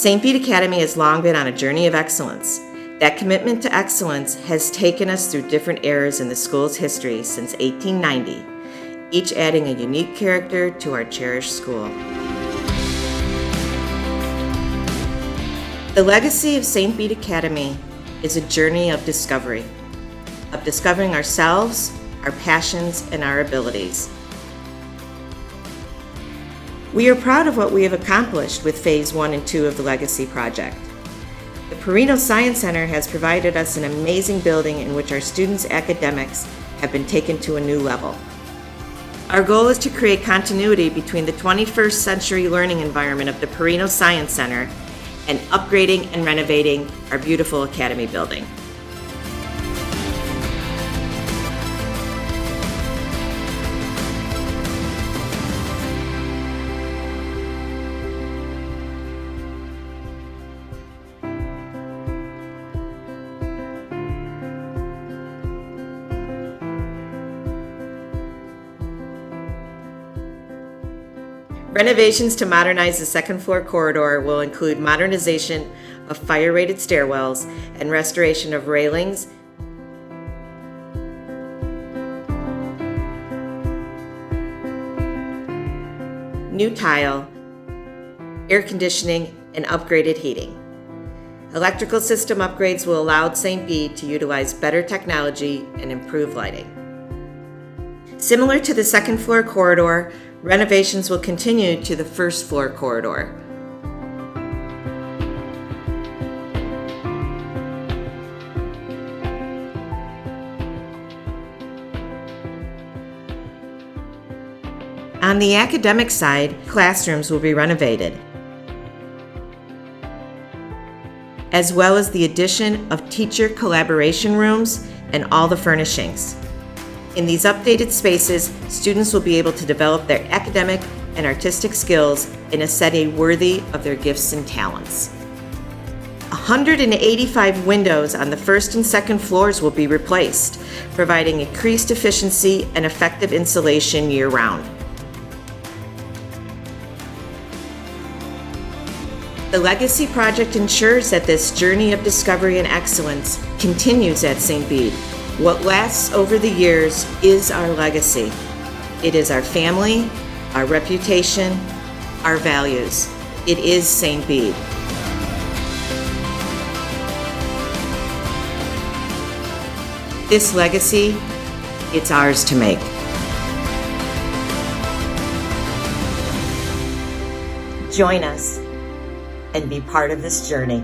St. Bede Academy has long been on a journey of excellence. That commitment to excellence has taken us through different eras in the school's history since 1890, each adding a unique character to our cherished school. The legacy of St. Bede Academy is a journey of discovering ourselves, our passions, and our abilities. We are proud of what we have accomplished with Phase 1 and 2 of the Legacy Project. The Perino Science Center has provided us an amazing building in which our students' academics have been taken to a new level. Our goal is to create continuity between the 21st century learning environment of the Perino Science Center and upgrading and renovating our beautiful Academy building. Renovations to modernize the second floor corridor will include modernization of fire-rated stairwells and restoration of railings, new tile, air conditioning, and upgraded heating. Electrical system upgrades will allow St. Bede to utilize better technology and improve lighting. Similar to the second floor corridor, renovations will continue to the first floor corridor. On the academic side, classrooms will be renovated, as well as the addition of teacher collaboration rooms and all the furnishings. In these updated spaces, students will be able to develop their academic and artistic skills in a setting worthy of their gifts and talents. 185 windows on the first and second floors will be replaced, providing increased efficiency and effective insulation year-round. The Legacy Project ensures that this journey of discovery and excellence continues at St. Bede. What lasts over the years is our legacy. It is our family, our reputation, our values. It is St. Bede. This legacy, it's ours to make. Join us and be part of this journey.